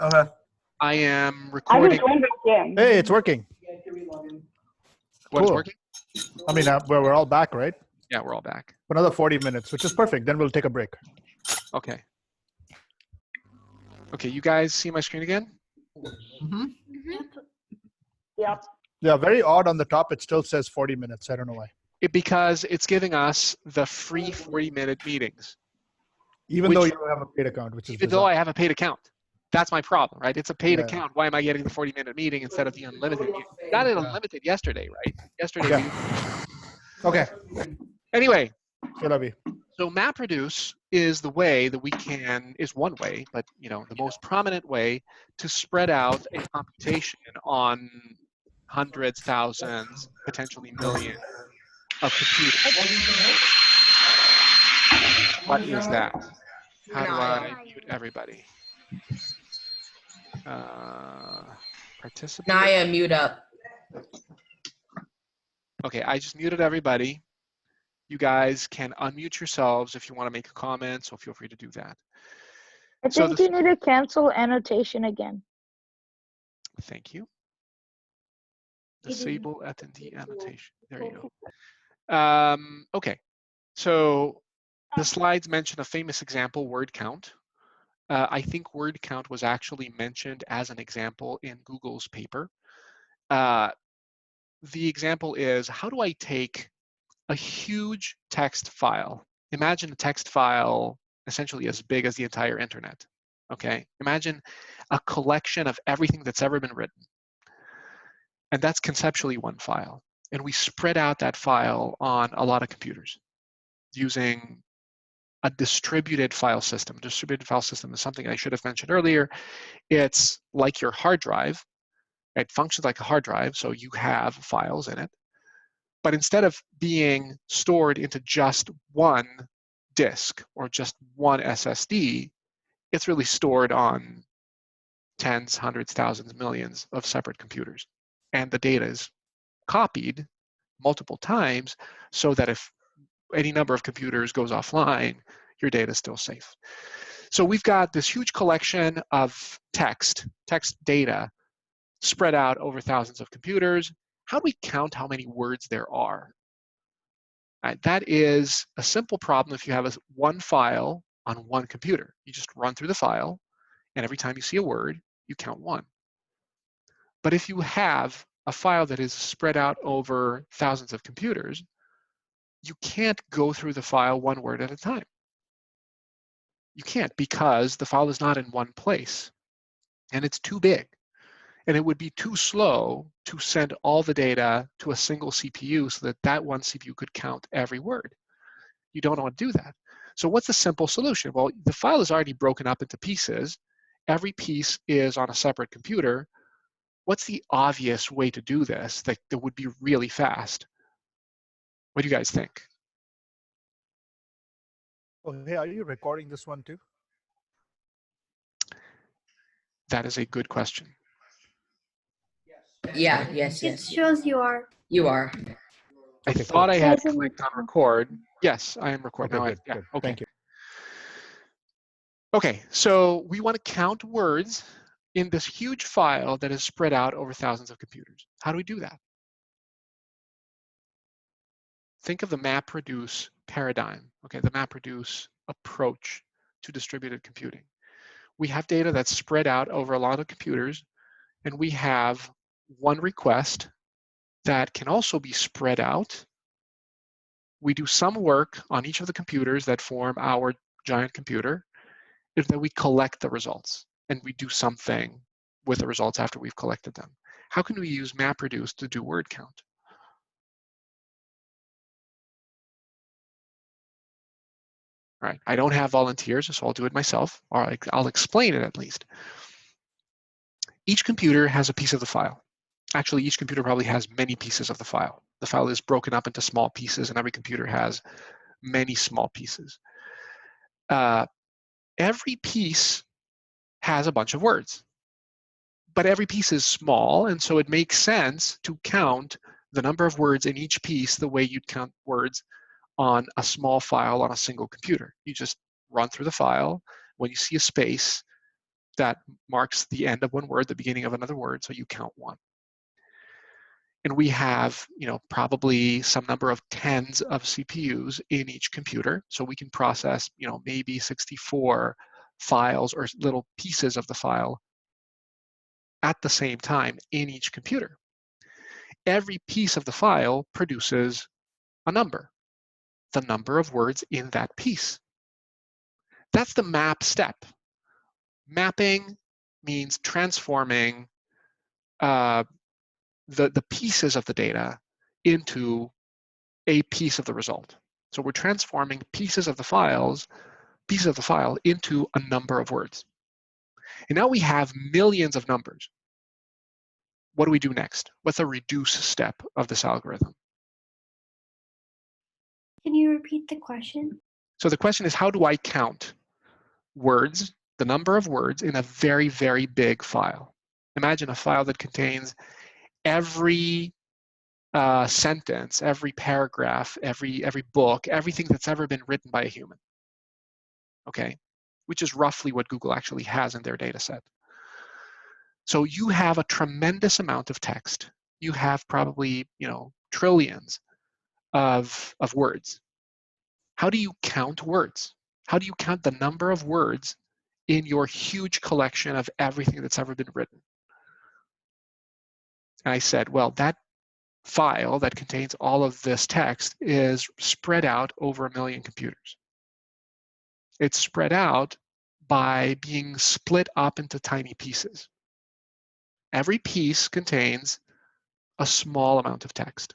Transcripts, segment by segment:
Okay. I am I recording. just joined the game. Hey, it's working. What's Cool. working? I mean, we're all back, right? Yeah, we're all back. For another 40 minutes, which is perfect. Then we'll take a break. Okay. Okay, you guys see my screen again? Mm-hmm. Yep. Yeah, very odd on the top. It still says 40 minutes. I don't know why. Because it's giving us the free 40-minute meetings. Even though you don't have a paid account, which is Even bizarre. though I have a paid account. That's my problem, right? It's a paid Yeah. account. Why am I getting the 40-minute meeting instead of the unlimited meeting? You got it unlimited yesterday, right? Yesterday. Yeah. Okay. Anyway, C'est la vie. so MapReduce is the way that we can, is one way, but you know, the most prominent way to spread out a computation on hundreds, thousands, potentially millions of computers. What is that? How do I mute everybody? Participate. Naya, mute up. Okay, I just muted everybody. You guys can unmute yourselves if you want to make a comment, so feel free to do that. I think you need to cancel annotation again. Thank you. Disable attendee annotation. There you go. Okay, so the slides mention a famous example, word count. I think word count was actually mentioned as an example in Google's paper. The example is, how do I take a huge text file? Imagine a text file essentially as big as the entire internet, okay? Imagine a collection of everything that's ever been written. And that's conceptually one file. And we spread out that file on a lot of computers using a distributed file system. Distributed file system is something I should have mentioned earlier. It's like your hard drive. It functions like a hard drive, so you have files in it. But instead of being stored into just one disk or just one SSD, it's really stored on tens, hundreds, thousands, millions of separate computers. And the data is copied multiple times so that if any number of computers goes offline, your data is still safe. So we've got this huge collection of text data spread out over thousands of computers. How do we count how many words there are? That is a simple problem if you have one file on one computer. You just run through the file, and every time you see a word, you count one. But if you have a file that is spread out over thousands of computers, you can't go through the file one word at a time. You can't, because the file is not in one place, and it's too big. And it would be too slow to send all the data to a single CPU so that that one CPU could count every word. You don't want to do that. So what's the simple solution? Well, the file is already broken up into pieces. Every piece is on a separate computer. What's the obvious way to do this that would be really fast? What do you guys think? Oh, hey, are you recording this one too? That is a good question. Yeah, yes. It shows you are. You are. I thought I had clicked on record. Yes, I am recording. Okay, now. good, good. Okay. Thank you. Okay, so we want to count words in this huge file that is spread out over thousands of computers. How do we do that? Think of the MapReduce paradigm, okay, the MapReduce approach to distributed computing. We have data that's spread out over a lot of computers, and we have one request that can also be spread out. We do some work on each of the computers that form our giant computer, and then we collect the results, and we do something with the results after we've collected them. How can we use MapReduce to do word count? All right, I don't have volunteers, so I'll do it myself, or I'll explain it at least. Each computer has a piece of the file. Actually, each computer probably has many pieces of the file. The file is broken up into small pieces, and every computer has many small pieces. Every piece has a bunch of words, but every piece is small, and so it makes sense to count the number of words in each piece the way you'd count words on a small file on a single computer. You just run through the file. When you see a space, that marks the end of one word, the beginning of another word, so you count 1. And we have, probably some number of tens of CPUs in each computer, so we can process, maybe 64 files or little pieces of the file at the same time in each computer. Every piece of the file produces a number, the number of words in that piece. That's the map step. Mapping means transforming the pieces of the data into a piece of the result. So we're transforming pieces of the file into a number of words. And now we have millions of numbers. What do we do next? What's a reduce step of this algorithm? Can you repeat the question? So the question is, how do I count words, the number of words in a very, very big file? Imagine a file that contains every sentence, every paragraph, every book, everything that's ever been written by a human, okay? Which is roughly what Google actually has in their data set. So you have a tremendous amount of text. You have probably, trillions of words. How do you count words? How do you count the number of words in your huge collection of everything that's ever been written? And I said, well, that file that contains all of this text is spread out over 1 million computers. It's spread out by being split up into tiny pieces. Every piece contains a small amount of text.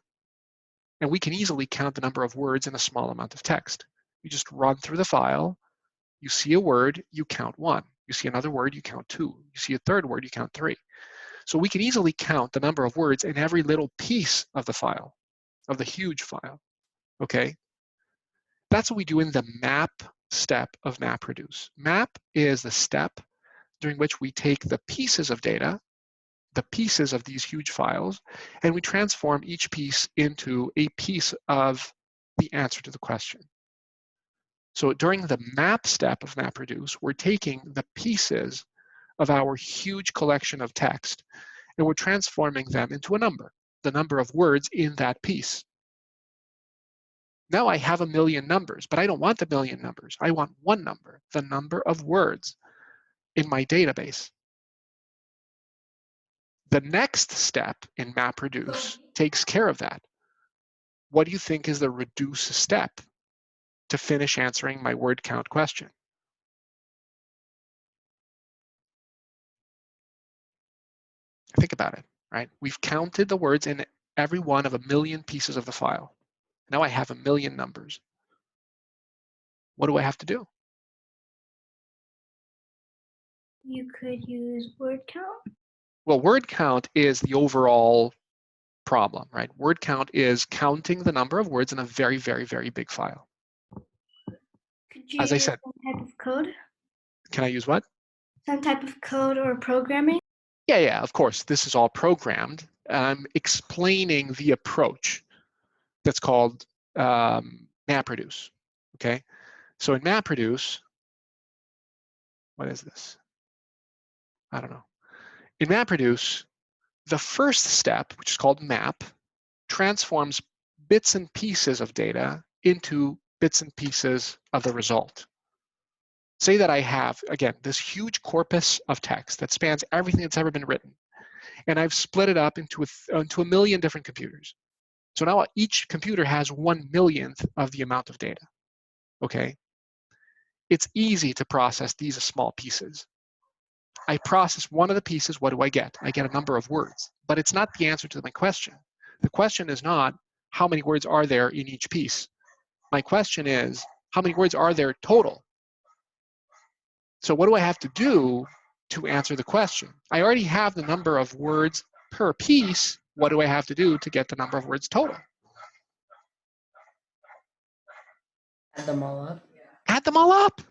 And we can easily count the number of words in a small amount of text. You just run through the file, you see a word, you count 1. You see another word, you count 2. You see a third word, you count 3. So we can easily count the number of words in every little piece of the file, of the huge file, okay? That's what we do in the map step of MapReduce. Map is the step during which we take the pieces of data, the pieces of these huge files, and we transform each piece into a piece of the answer to the question. So during the map step of MapReduce, we're taking the pieces of our huge collection of text, and we're transforming them into a number, the number of words in that piece. Now I have 1 million numbers, but I don't want 1 million numbers. I want one number, the number of words in my database. The next step in MapReduce takes care of that. What do you think is the reduce step to finish answering my word count question? Think about it, right? We've counted the words in every one of 1 million pieces of the file. Now I have 1 million numbers. What do I have to do? You could use word count. Well, word count is the overall problem, right? Word count is counting the number of words in a very, very, very big file. Could you As I use said, some type of code? can I use what? Some type of code or programming? Yeah, of course. This is all programmed. I'm explaining the approach that's called MapReduce, okay? So in MapReduce, what is this? I don't know. In MapReduce, the first step, which is called map, transforms bits and pieces of data into bits and pieces of the result. Say that I have, again, this huge corpus of text that spans everything that's ever been written, and I've split it up into 1 million different computers. So now each computer has 1/1,000,000th of the amount of data, okay? It's easy to process these as small pieces. I process one of the pieces, what do I get? I get a number of words, but it's not the answer to my question. The question is not, how many words are there in each piece? My question is, how many words are there total? So what do I have to do to answer the question? I already have the number of words per piece. What do I have to do to get the number of words total? Add them all up. Add them all up.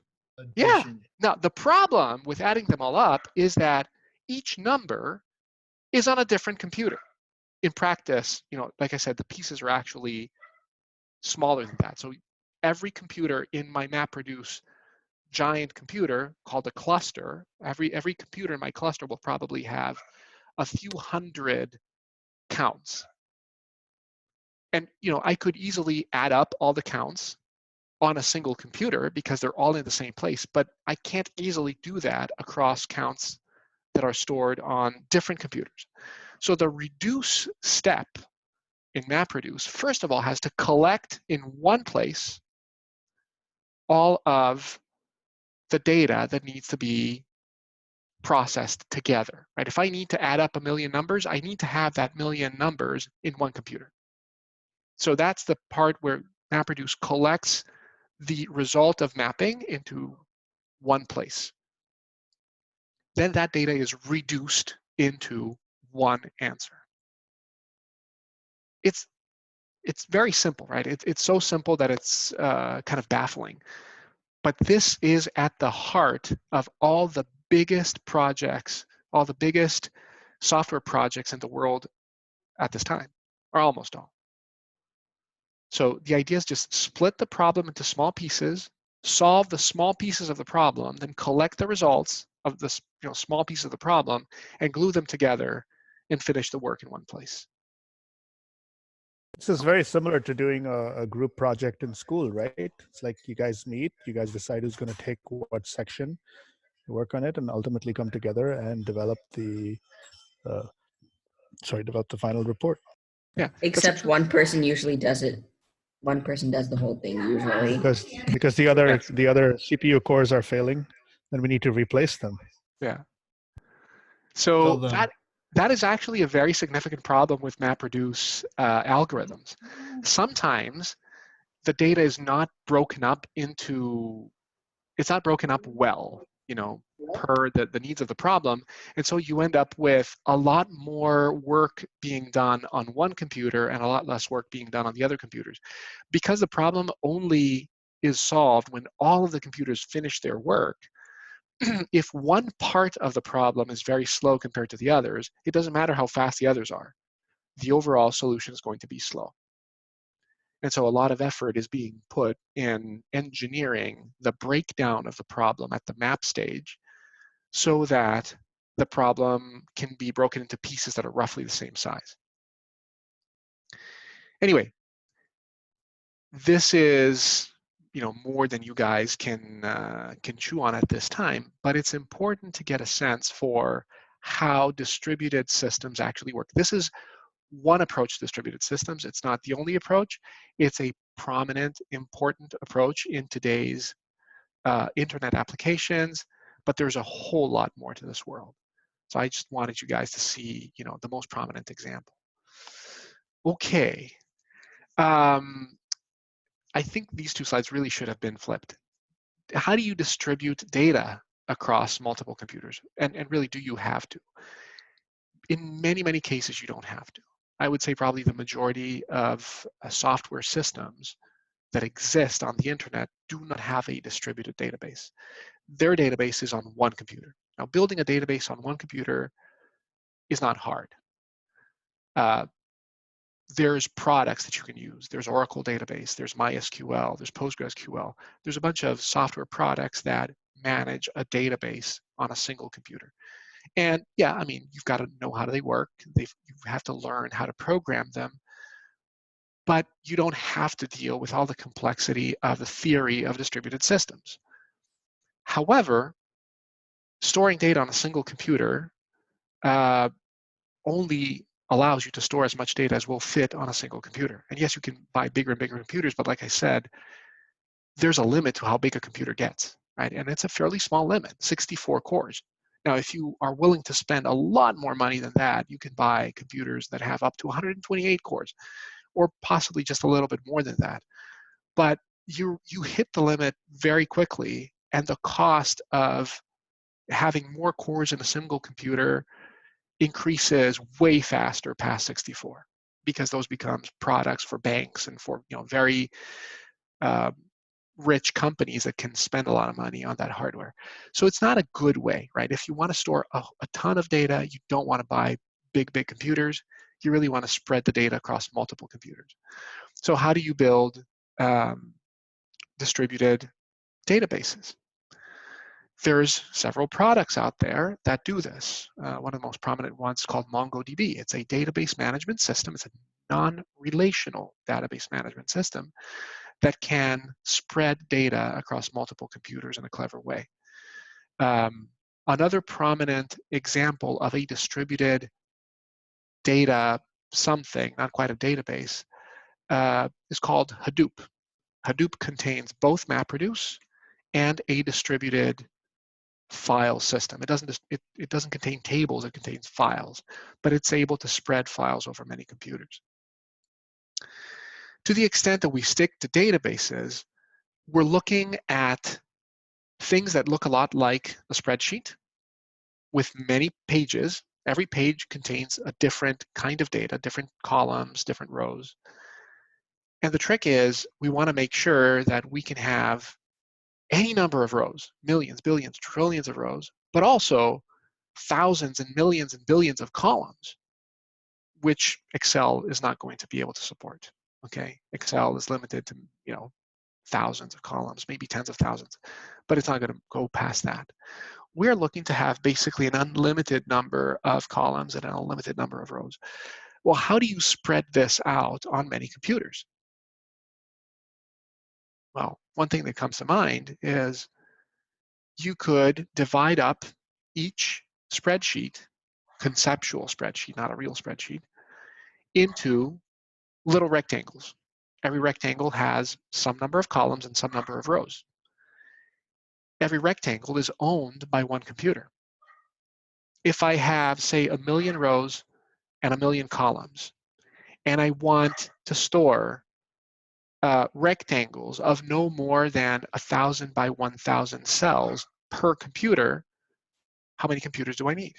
Yeah. Addition. Now, the problem with adding them all up is that each number is on a different computer. In practice, like I said, the pieces are actually smaller than that. So every computer in my MapReduce giant computer called a cluster. Every computer in my cluster will probably have a few hundred counts. And I could easily add up all the counts on a single computer because they're all in the same place, but I can't easily do that across counts that are stored on different computers. So the reduce step in MapReduce, first of all, has to collect in one place all of the data that needs to be processed together, right? If I need to add up a million numbers, I need to have that million numbers in one computer. So that's the part where MapReduce collects the result of mapping into one place. Then that data is reduced into one answer. It's very simple, right? It's so simple that it's kind of baffling. But this is at the heart of all the biggest projects, all the biggest software projects in the world at this time, or almost all. So the idea is just split the problem into small pieces, solve the small pieces of the problem, then collect the results of the small piece of the problem and glue them together and finish the work in one place. This is very similar to doing a group project in school, right? It's like you guys meet, you guys decide who's going to take what section, work on it, and ultimately come together and develop the final report. Yeah. Except one person usually does it. One person does the whole thing usually. Because the other CPU cores are failing, then we need to replace them. Yeah. So that is actually a very significant problem with MapReduce algorithms. Sometimes the data is not broken up into, it's not broken up well, per the needs of the problem. And so you end up with a lot more work being done on one computer and a lot less work being done on the other computers. Because the problem only is solved when all of the computers finish their work, if one part of the problem is very slow compared to the others, it doesn't matter how fast the others are. The overall solution is going to be slow. And so a lot of effort is being put in engineering the breakdown of the problem at the map stage so that the problem can be broken into pieces that are roughly the same size. Anyway, this is more than you guys can chew on at this time, but it's important to get a sense for how distributed systems actually work. This is one approach to distributed systems. It's not the only approach. It's a prominent, important approach in today's internet applications, but there's a whole lot more to this world. So I just wanted you guys to see, the most prominent example. Okay. I think these two slides really should have been flipped. How do you distribute data across multiple computers? And really, do you have to? In many, many cases, you don't have to. I would say probably the majority of software systems that exist on the internet do not have a distributed database. Their database is on one computer. Now, building a database on one computer is not hard. There's products that you can use. There's Oracle database, there's MySQL, there's PostgreSQL. There's a bunch of software products that manage a database on a single computer. And yeah, I mean, you've got to know how they work. You have to learn how to program them. But you don't have to deal with all the complexity of the theory of distributed systems. However, storing data on a single computer only allows you to store as much data as will fit on a single computer. And yes, you can buy bigger and bigger computers, but like I said, there's a limit to how big a computer gets, right? And it's a fairly small limit, 64 cores. Now, if you are willing to spend a lot more money than that, you can buy computers that have up to 128 cores, or possibly just a little bit more than that. But you hit the limit very quickly, and the cost of having more cores in a single computer increases way faster past 64, because those becomes products for banks and for very rich companies that can spend a lot of money on that hardware. So it's not a good way, right? If you want to store a ton of data, you don't want to buy big computers. You really want to spread the data across multiple computers. So how do you build distributed databases? There's several products out there that do this. One of the most prominent ones is called MongoDB. It's a database management system. It's a non-relational database management system that can spread data across multiple computers in a clever way. Another prominent example of a distributed data something, not quite a database, is called Hadoop. Hadoop contains both MapReduce and a distributed file system. It doesn't contain tables, it contains files, but it's able to spread files over many computers. To the extent that we stick to databases, we're looking at things that look a lot like a spreadsheet with many pages. Every page contains a different kind of data, different columns, different rows. And the trick is we want to make sure that we can have any number of rows, millions, billions, trillions of rows, but also thousands and millions and billions of columns, which Excel is not going to be able to support. Okay, Excel is limited to, you know, thousands of columns, maybe tens of thousands, but it's not going to go past that. We're looking to have basically an unlimited number of columns and an unlimited number of rows. Well, how do you spread this out on many computers? Well, one thing that comes to mind is you could divide up each spreadsheet, conceptual spreadsheet, not a real spreadsheet, into little rectangles. Every rectangle has some number of columns and some number of rows. Every rectangle is owned by one computer. If I have, say, 1 million rows and 1 million columns, and I want to store rectangles of no more than 1,000 by 1,000 cells per computer, how many computers do I need?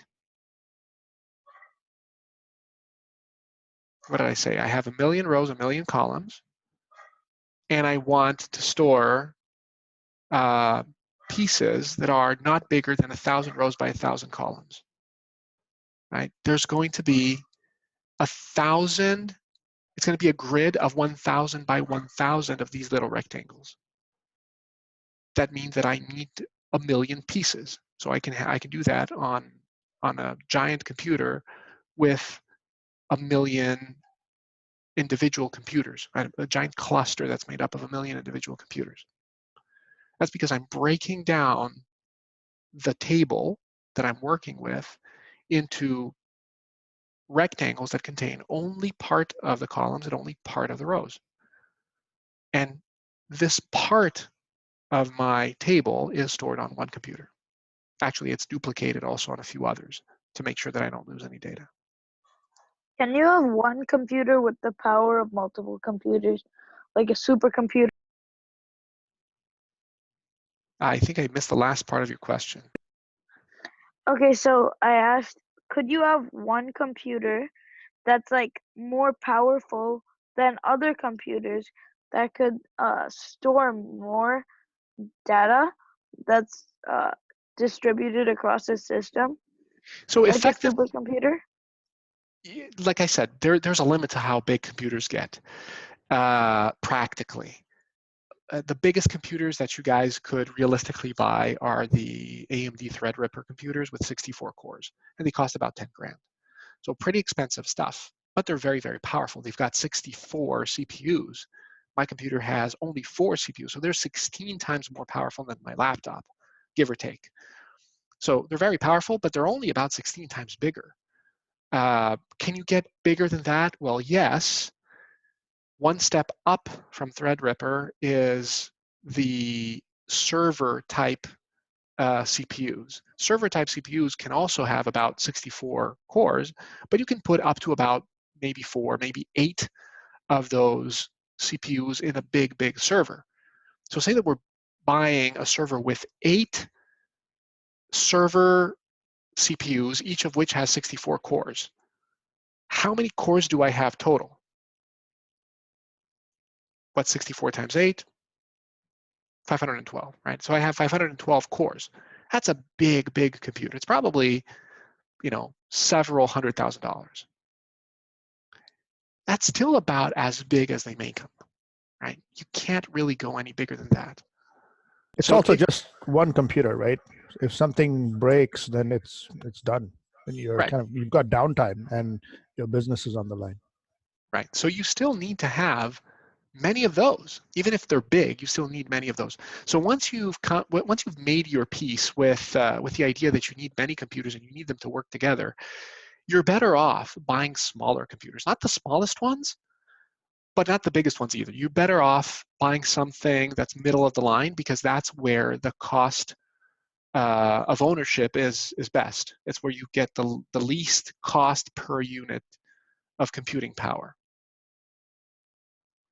What did I say? I have 1 million rows, 1 million columns, and I want to store pieces that are not bigger than 1,000 rows by 1,000 columns. Right? There's going to be 1,000. It's going to be a grid of 1,000 by 1,000 of these little rectangles. That means that I need 1 million pieces. So I can do that on a giant computer with 1 million individual computers, right? A giant cluster that's made up of 1 million individual computers. That's because I'm breaking down the table that I'm working with into rectangles that contain only part of the columns and only part of the rows. And this part of my table is stored on one computer. Actually, it's duplicated also on a few others to make sure that I don't lose any data. Can you have one computer with the power of multiple computers, like a supercomputer? I think I missed the last part of your question. Okay, so I asked, could you have one computer that's like more powerful than other computers that could store more data that's distributed across the system, So like a effective, supercomputer? like I said, there's a limit to how big computers get practically. The biggest computers that you guys could realistically buy are the AMD Threadripper computers with 64 cores, and they cost about 10 grand. So pretty expensive stuff, but they're very, very powerful. They've got 64 CPUs. My computer has only 4 CPUs, so they're 16 times more powerful than my laptop, give or take. So they're very powerful, but they're only about 16 times bigger. Can you get bigger than that? Well, yes. One step up from Threadripper is the server type CPUs. Server type CPUs can also have about 64 cores, but you can put up to about maybe 4, maybe 8 of those CPUs in a big, big server. So say that we're buying a server with 8 server CPUs, each of which has 64 cores. How many cores do I have total? What's 64 times 8? 512, right? So I have 512 cores. That's a big, big computer. It's probably, you know, several $100,000. That's still about as big as they make them, right? You can't really go any bigger than that. It's So also if, just one computer, right? If something breaks, then it's done. And you're right, you've got downtime and your business is on the line. right. So you still need to have many of those. Even if they're big, you still need many of those. So once you've made your peace with the idea that you need many computers and you need them to work together, you're better off buying smaller computers, not the smallest ones, but not the biggest ones either. You're better off buying something that's middle of the line, because that's where the cost of ownership is best. It's where you get the least cost per unit of computing power.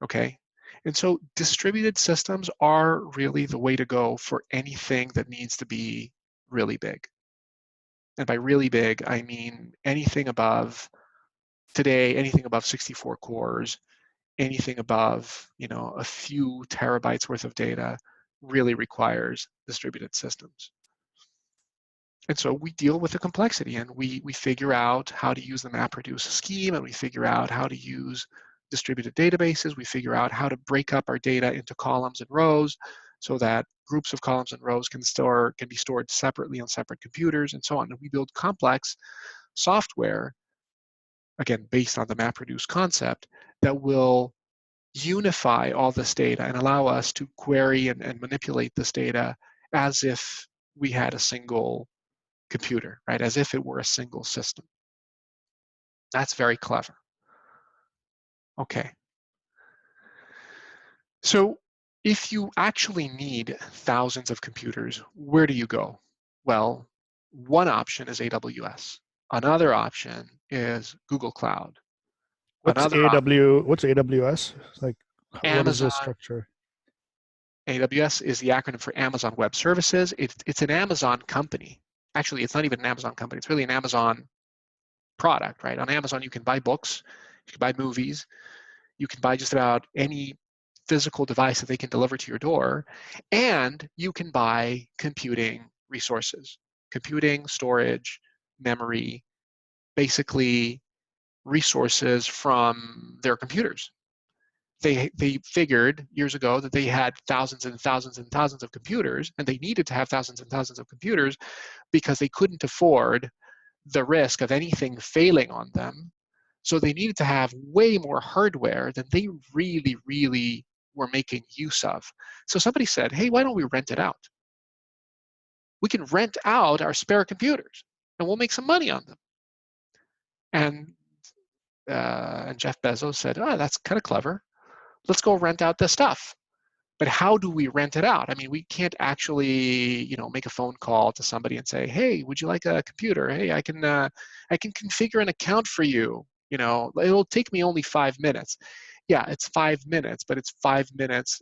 Okay? And so distributed systems are really the way to go for anything that needs to be really big. And by really big, I mean anything above, today, anything above 64 cores, anything above, a few terabytes worth of data really requires distributed systems. And so we deal with the complexity, and we figure out how to use the MapReduce scheme, and we figure out how to use distributed databases. We figure out how to break up our data into columns and rows so that groups of columns and rows can be stored separately on separate computers, and so on. And we build complex software, again, based on the MapReduce concept, that will unify all this data and allow us to query and manipulate this data as if we had a single computer, right? As if it were a single system. That's very clever. Okay. So if you actually need thousands of computers, where do you go? Well, one option is AWS. Another option is Google Cloud. What's AWS? It's like, what is the Amazon. structure? AWS is the acronym for Amazon Web Services. It's an Amazon company. Actually, it's not even an Amazon company. It's really an Amazon product, right? On Amazon, you can buy books, you can buy movies, you can buy just about any physical device that they can deliver to your door, and you can buy computing resources, computing, storage, memory, basically resources from their computers. They figured years ago that they had thousands and thousands and thousands of computers, and they needed to have thousands and thousands of computers because they couldn't afford the risk of anything failing on them. So they needed to have way more hardware than they really, really were making use of. So somebody said, hey, why don't we rent it out? We can rent out our spare computers and we'll make some money on them. And Jeff Bezos said, oh, that's kind of clever. Let's go rent out this stuff. But how do we rent it out? I mean, we can't actually, make a phone call to somebody and say, hey, would you like a computer? Hey, I can configure an account for you. It'll take me only 5 minutes. Yeah, it's 5 minutes, but it's 5 minutes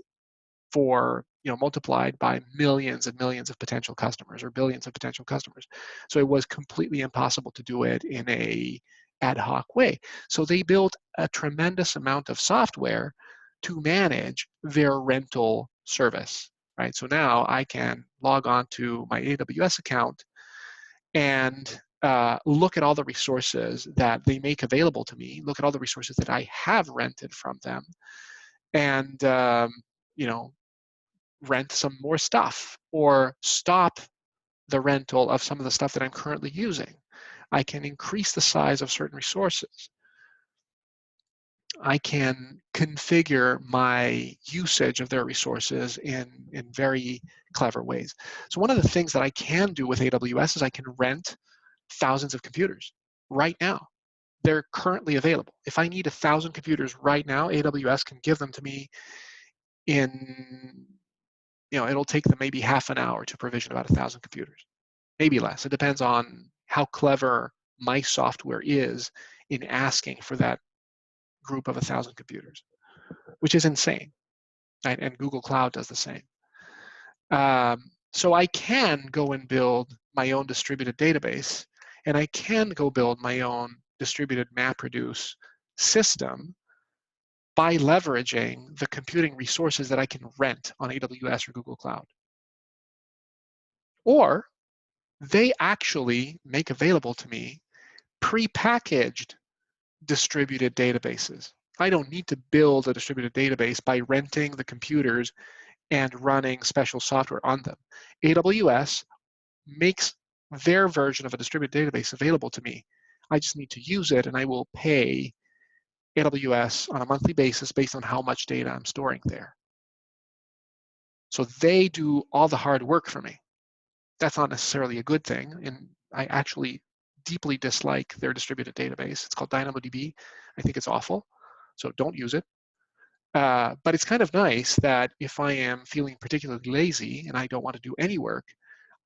for, multiplied by millions and millions of potential customers, or billions of potential customers. So it was completely impossible to do it in a ad hoc way. So they built a tremendous amount of software to manage their rental service, right? So now I can log on to my AWS account and look at all the resources that they make available to me, look at all the resources that I have rented from them, and rent some more stuff, or stop the rental of some of the stuff that I'm currently using. I can increase the size of certain resources. I can configure my usage of their resources in very clever ways. So one of the things that I can do with AWS is I can rent thousands of computers right now. They're currently available. If I need 1,000 computers right now, AWS can give them to me in, it'll take them maybe half an hour to provision about 1,000 computers, maybe less. It depends on how clever my software is in asking for that group of 1,000 computers, which is insane, right? And Google Cloud does the same. So I can go and build my own distributed database, and I can go build my own distributed MapReduce system by leveraging the computing resources that I can rent on AWS or Google Cloud. Or they actually make available to me prepackaged distributed databases. I don't need to build a distributed database by renting the computers and running special software on them. AWS makes their version of a distributed database available to me. I just need to use it, and I will pay AWS on a monthly basis based on how much data I'm storing there. So they do all the hard work for me. That's not necessarily a good thing, and I actually deeply dislike their distributed database. It's called DynamoDB. I think it's awful, so don't use it. But it's kind of nice that if I am feeling particularly lazy and I don't want to do any work,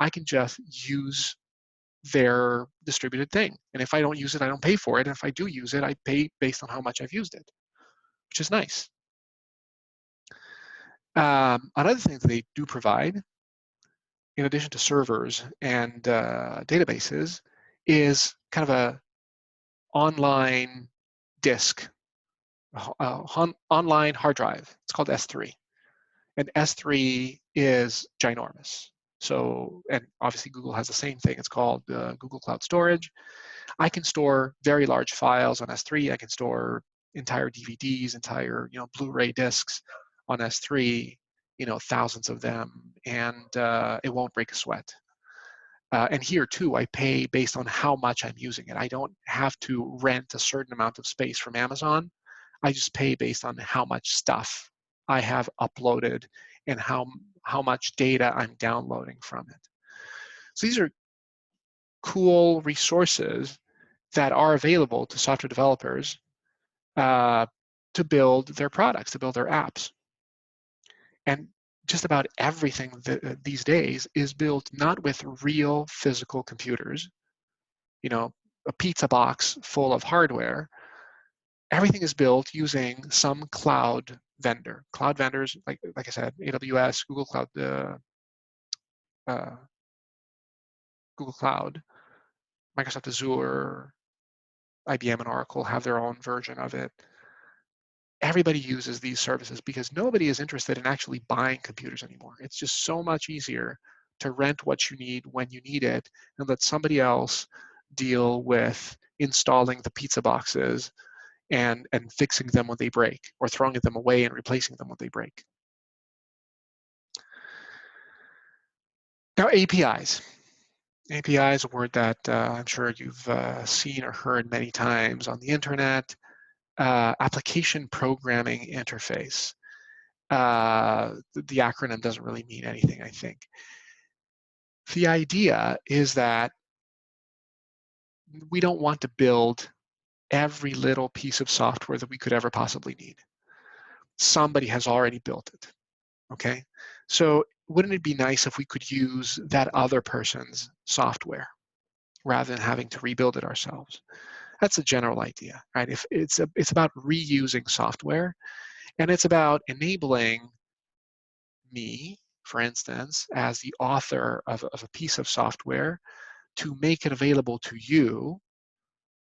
I can just use their distributed thing. And if I don't use it, I don't pay for it. And if I do use it, I pay based on how much I've used it, which is nice. Another thing that they do provide, in addition to servers and databases, is kind of a online disk, online hard drive. It's called S3. And S3 is ginormous. So, and obviously Google has the same thing. It's called Google Cloud Storage. I can store very large files on S3. I can store entire DVDs, entire Blu-ray discs on S3, thousands of them, and it won't break a sweat. And here too, I pay based on how much I'm using it. I don't have to rent a certain amount of space from Amazon. I just pay based on how much stuff I have uploaded and how much data I'm downloading from it. So these are cool resources that are available to software developers to build their products, to build their apps. And just about everything these days is built not with real physical computers, a pizza box full of hardware. Everything is built using some cloud vendor. Cloud vendors, like I said, AWS, Google Cloud, Google Cloud, Microsoft Azure, IBM and Oracle have their own version of it. Everybody uses these services because nobody is interested in actually buying computers anymore. It's just so much easier to rent what you need when you need it and let somebody else deal with installing the pizza boxes and fixing them when they break, or throwing them away and replacing them when they break. Now, APIs. API is a word that I'm sure you've seen or heard many times on the internet. Application programming interface. The acronym doesn't really mean anything, I think. The idea is that we don't want to build every little piece of software that we could ever possibly need. Somebody has already built it, okay? So wouldn't it be nice if we could use that other person's software rather than having to rebuild it ourselves? That's a general idea, right? If it's about reusing software, and it's about enabling me, for instance, as the author of a piece of software, to make it available to you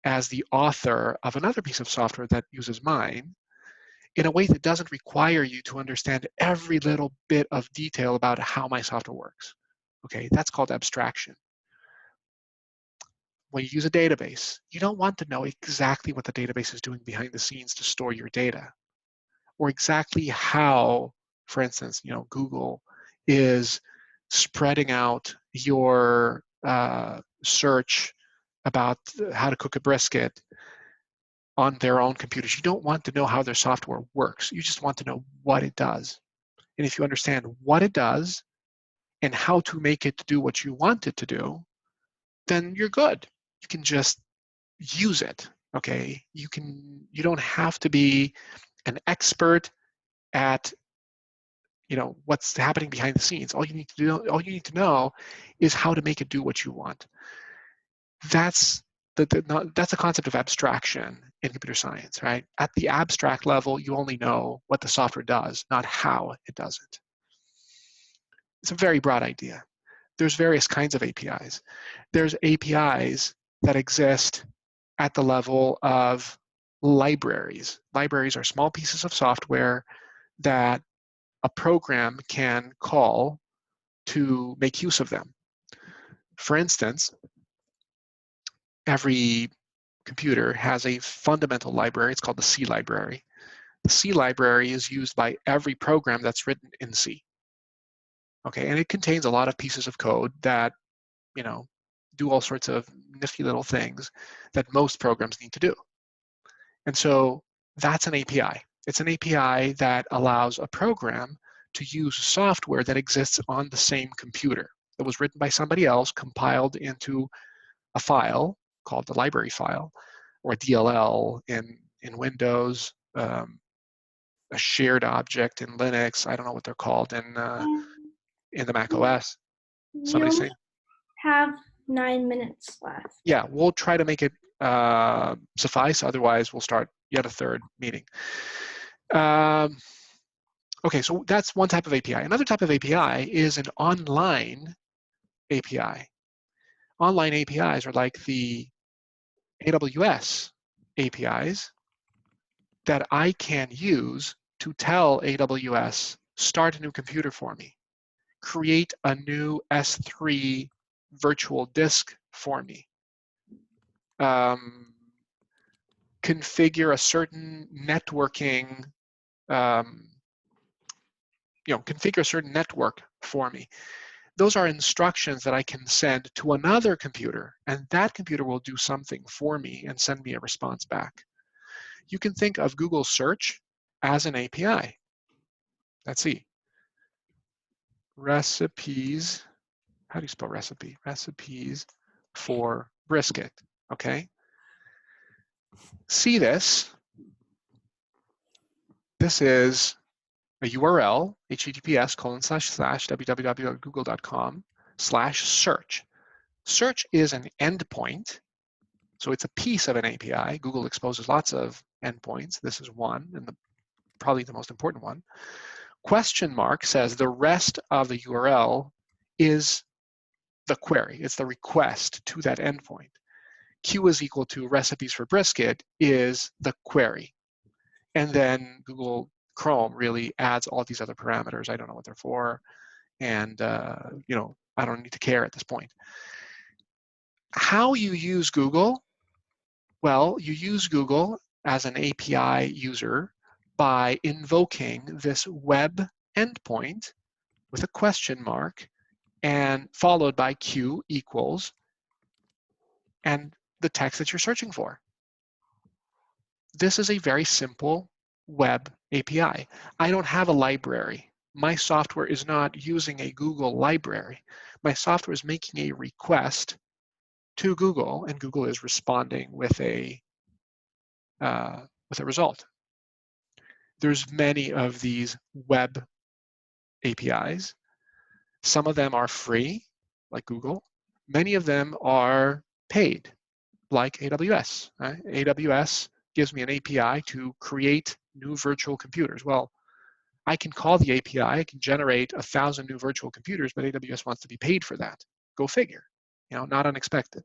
as the author of another piece of software that uses mine, in a way that doesn't require you to understand every little bit of detail about how my software works. Okay, that's called abstraction. When you use a database, you don't want to know exactly what the database is doing behind the scenes to store your data, or exactly how, for instance, Google is spreading out your search about how to cook a brisket on their own computers. You don't want to know how their software works. You just want to know what it does. And if you understand what it does and how to make it do what you want it to do, then you're good. You can just use it, okay? You don't have to be an expert at what's happening behind the scenes. All you need to know is how to make it do what you want. That's that's a concept of abstraction in computer science, right? At the abstract level, you only know what the software does, not how it does it. It's a very broad idea. There's various kinds of APIs. There's APIs that exist at the level of libraries. Libraries are small pieces of software that a program can call to make use of them. For instance, every computer has a fundamental library. It's called the C library. The C library is used by every program that's written in C. Okay, and it contains a lot of pieces of code that, you know, do all sorts of nifty little things that most programs need to do. And so that's an API. It's an API that allows a program to use software that exists on the same computer, that was written by somebody else, compiled into a file called the library file, or a DLL in Windows, a shared object in Linux. I don't know what they're called in the Mac OS. We Somebody only saying? have 9 minutes left. Yeah, we'll try to make it suffice. Otherwise, we'll start yet a third meeting. Okay, so that's one type of API. Another type of API is an online API. Online APIs are like the AWS APIs that I can use to tell AWS, start a new computer for me, create a new S3 virtual disk for me, configure a certain networking, configure a certain network for me. Those are instructions that I can send to another computer, and that computer will do something for me and send me a response back. You can think of Google Search as an API. Let's see. Recipes. How do you spell recipe? Recipes for brisket. Okay. See this. This is a URL, https://www.google.com/search. Search is an endpoint, so it's a piece of an API. Google exposes lots of endpoints. This is one, and probably the most important one. Question mark says the rest of the URL is the query. It's the request to that endpoint. Q is equal to recipes for brisket is the query. And then Google Chrome really adds all these other parameters. I don't know what they're for. And, I don't need to care at this point. How you use Google? Well, you use Google as an API user by invoking this web endpoint with a question mark and followed by Q equals and the text that you're searching for. This is a very simple web API. I don't have a library. My software is not using a Google library. My software is making a request to Google, and Google is responding with a result. There's many of these web APIs. Some of them are free, like Google. Many of them are paid, like AWS. Right? AWS gives me an API to create new virtual computers. Well, I can call the API, I can generate 1,000 new virtual computers, but AWS wants to be paid for that. Go figure, not unexpected.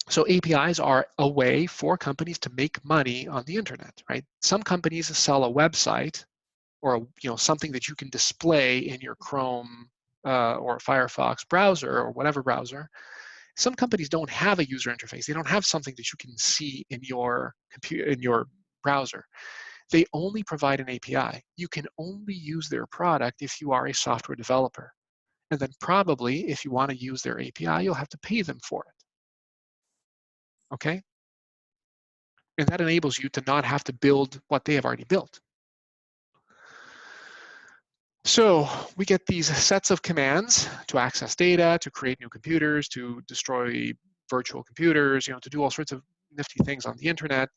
So APIs are a way for companies to make money on the internet, right? Some companies sell a website or something that you can display in your Chrome or Firefox browser or whatever browser. Some companies don't have a user interface. They don't have something that you can see in your computer, in your browser. They only provide an API. You can only use their product if you are a software developer. And then probably if you want to use their API, you'll have to pay them for it. Okay? And that enables you to not have to build what they have already built. So we get these sets of commands to access data, to create new computers, to destroy virtual computers, to do all sorts of nifty things on the internet.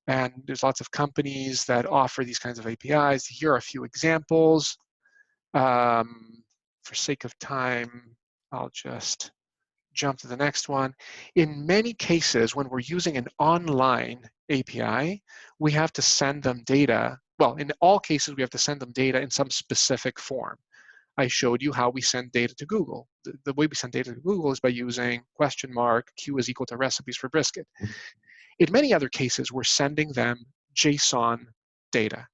And there's lots of companies that offer these kinds of APIs. Here are a few examples. For sake of time, I'll just jump to the next one. In many cases, when we're using an online API, we have to send them data. Well, in all cases, we have to send them data in some specific form. I showed you how we send data to Google. The way we send data to Google is by using question mark, Q is equal to recipes for brisket. In many other cases, we're sending them JSON data.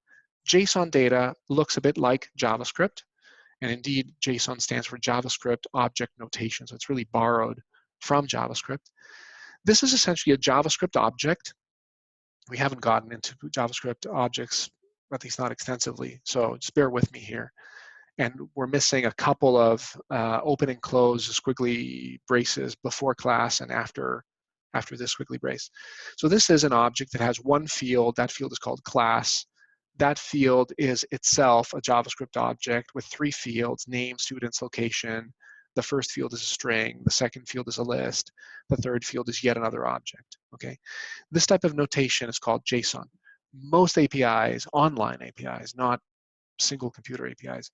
JSON data looks a bit like JavaScript. And indeed, JSON stands for JavaScript Object Notation. So it's really borrowed from JavaScript. This is essentially a JavaScript object. We haven't gotten into JavaScript objects, at least not extensively. So just bear with me here. and we're missing a couple of open and close squiggly braces before class and after this squiggly brace. So this is an object that has one field. That field is called class. That field is itself a JavaScript object with 3 fields: name, students, location. The first field is a string. The second field is a list. The third field is yet another object. Okay, this type of notation is called JSON. Most APIs, online APIs, not single computer APIs,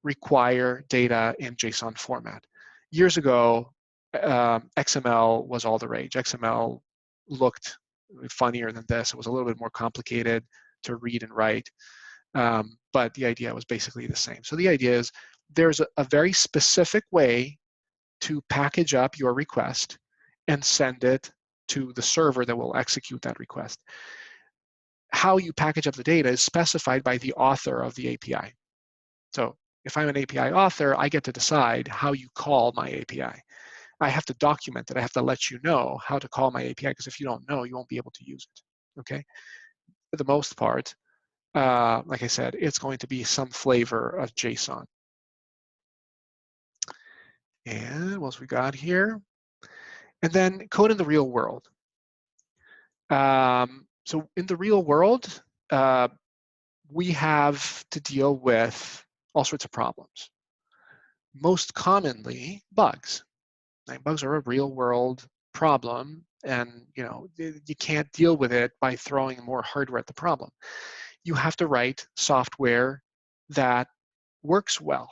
require data in JSON format. Years ago, XML was all the rage. XML looked funnier than this. It was a little bit more complicated to read and write, but the idea was basically the same. So the idea is there's a very specific way to package up your request and send it to the server that will execute that request. How you package up the data is specified by the author of the API. So if I'm an API author, I get to decide how you call my API. I have to document it. I have to let you know how to call my API, because if you don't know, you won't be able to use it, okay? For the most part, like I said, it's going to be some flavor of JSON. And what else we got here? And then code in the real world. So in the real world, we have to deal with all sorts of problems. Most commonly, bugs. Like, bugs are a real world problem, and you can't deal with it by throwing more hardware at the problem. You have to write software that works well.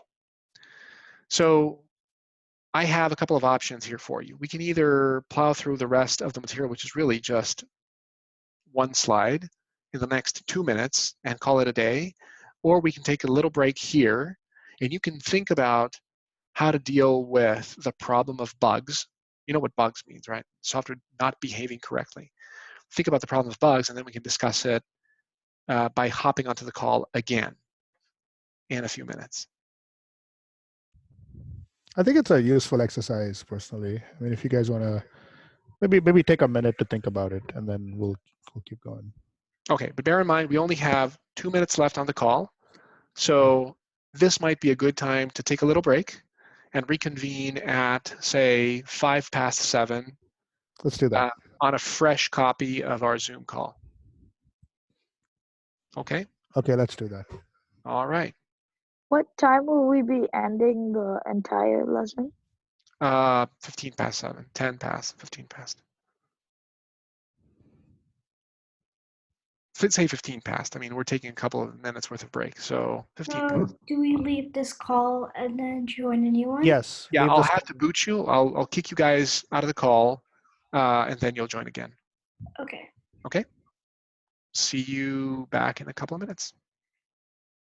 So I have a couple of options here for you. We can either plow through the rest of the material, which is really just one slide, in the next 2 minutes and call it a day, or we can take a little break here and you can think about how to deal with the problem of bugs. You know what bugs means, right? Software not behaving correctly. Think about the problem of bugs, and then we can discuss it by hopping onto the call again in a few minutes. I think it's a useful exercise personally. I mean, if you guys want to maybe take a minute to think about it, and then we'll keep going. Okay, but bear in mind, we only have 2 minutes left on the call. So this might be a good time to take a little break and reconvene at, say, 7:05. Let's do that. On a fresh copy of our Zoom call. Okay? Okay, let's do that. All right. What time will we be ending the entire lesson? 7:15, 10 past, 15 past. Say 15 past. I mean, we're taking a couple of minutes worth of break, so 15 So past. do we leave this call and then join a new one? Yes. Yeah, leave I'll this- have to boot you. I'll kick you guys out of the call, and then you'll join again. Okay. Okay? See you back in a couple of minutes.